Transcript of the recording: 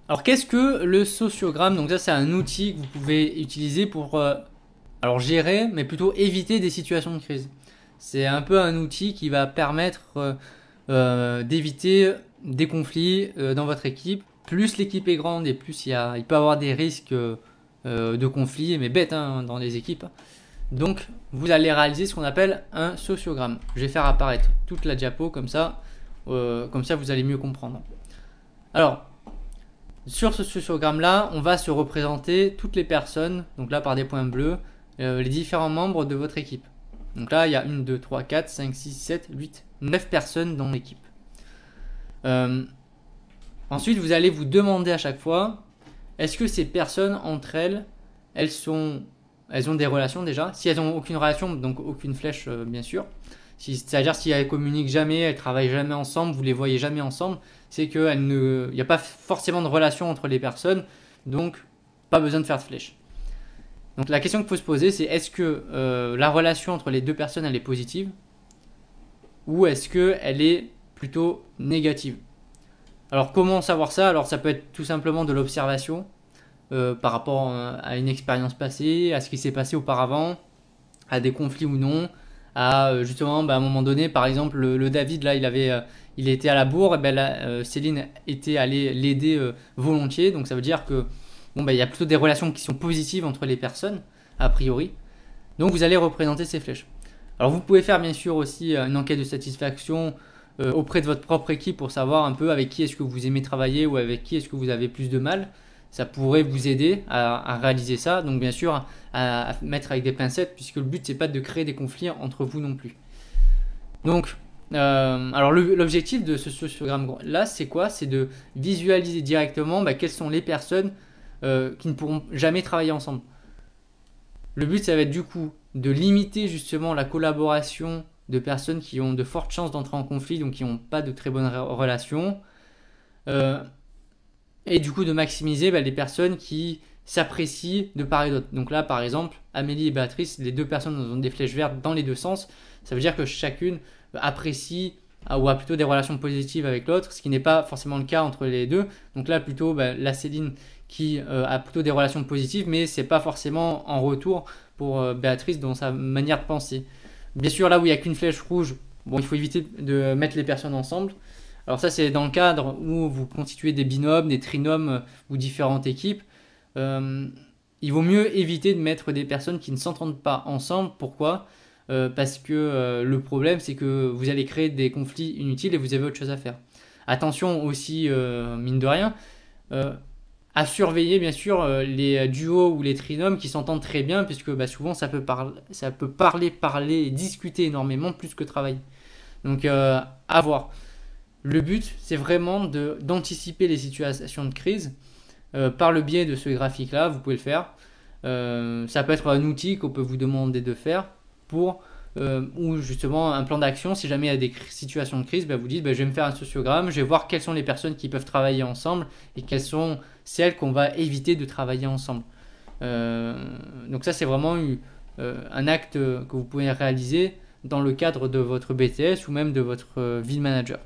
Alors qu'est-ce que le sociogramme? Donc ça c'est un outil que vous pouvez utiliser pour alors gérer, mais plutôt éviter des situations de crise. C'est un peu un outil qui va permettre d'éviter des conflits dans votre équipe. Plus l'équipe est grande et plus il peut y avoir des risques de conflits, mais bêtes hein, dans les équipes. Donc vous allez réaliser ce qu'on appelle un sociogramme. Je vais faire apparaître toute la diapo comme ça vous allez mieux comprendre. Alors, sur ce sociogramme-là, on va se représenter toutes les personnes, donc là par des points bleus, les différents membres de votre équipe. Donc là, il y a 1, 2, 3, 4, 5, 6, 7, 8, 9 personnes dans l'équipe. Ensuite, vous allez vous demander à chaque fois, est-ce que ces personnes, entre elles, elles ont des relations déjà? Si elles n'ont aucune relation, donc aucune flèche, bien sûr. C'est-à-dire si elles communiquent jamais, elles travaillent jamais ensemble, vous les voyez jamais ensemble, c'est qu'il n'y a pas forcément de relation entre les personnes, donc pas besoin de faire de flèche. Donc la question qu'il faut se poser, c'est est-ce que la relation entre les deux personnes, elle est positive ou est-ce qu'elle est plutôt négative? Alors comment savoir ça? Alors ça peut être tout simplement de l'observation par rapport à une expérience passée, à ce qui s'est passé auparavant, à des conflits ou non, à justement à un moment donné, par exemple le David là, il était à la bourre, et ben là, Céline était allée l'aider volontiers, donc ça veut dire que bon il y a plutôt des relations qui sont positives entre les personnes a priori. Donc vous allez représenter ces flèches. Alors vous pouvez faire bien sûr aussi une enquête de satisfaction auprès de votre propre équipe pour savoir un peu avec qui est-ce que vous aimez travailler ou avec qui est-ce que vous avez plus de mal. Ça pourrait vous aider à réaliser ça. Donc bien sûr à mettre avec des pincettes puisque le but c'est pas de créer des conflits entre vous non plus. Donc alors l'objectif de ce sociogramme là c'est quoi? C'est de visualiser directement quelles sont les personnes qui ne pourront jamais travailler ensemble. Le but ça va être du coup de limiter justement la collaboration de personnes qui ont de fortes chances d'entrer en conflit, donc qui n'ont pas de très bonnes relations. Et du coup de maximiser les personnes qui s'apprécient de part et d'autre. Donc là par exemple, Amélie et Béatrice, les deux personnes ont des flèches vertes dans les deux sens. Ça veut dire que chacune apprécie ou a plutôt des relations positives avec l'autre, ce qui n'est pas forcément le cas entre les deux. Donc là plutôt la Céline qui a plutôt des relations positives, mais c'est pas forcément en retour pour Béatrice dans sa manière de penser. Bien sûr, là où il n'y a qu'une flèche rouge, bon, il faut éviter de mettre les personnes ensemble. Alors ça, c'est dans le cadre où vous constituez des binômes, des trinômes ou différentes équipes. Il vaut mieux éviter de mettre des personnes qui ne s'entendent pas ensemble. Pourquoi? Parce que le problème, c'est que vous allez créer des conflits inutiles et vous avez autre chose à faire. Attention aussi, mine de rien, à surveiller bien sûr les duos ou les trinômes qui s'entendent très bien puisque souvent ça peut parler et discuter énormément plus que travailler. Donc à voir. Le but c'est vraiment d'anticiper les situations de crise par le biais de ce graphique là, vous pouvez le faire. Ça peut être un outil qu'on peut vous demander de faire pour ou justement un plan d'action si jamais il y a des situations de crise, vous dites je vais me faire un sociogramme, je vais voir quelles sont les personnes qui peuvent travailler ensemble et quelles sont celles qu'on va éviter de travailler ensemble. Donc ça c'est vraiment un acte que vous pouvez réaliser dans le cadre de votre BTS ou même de votre vie de manager.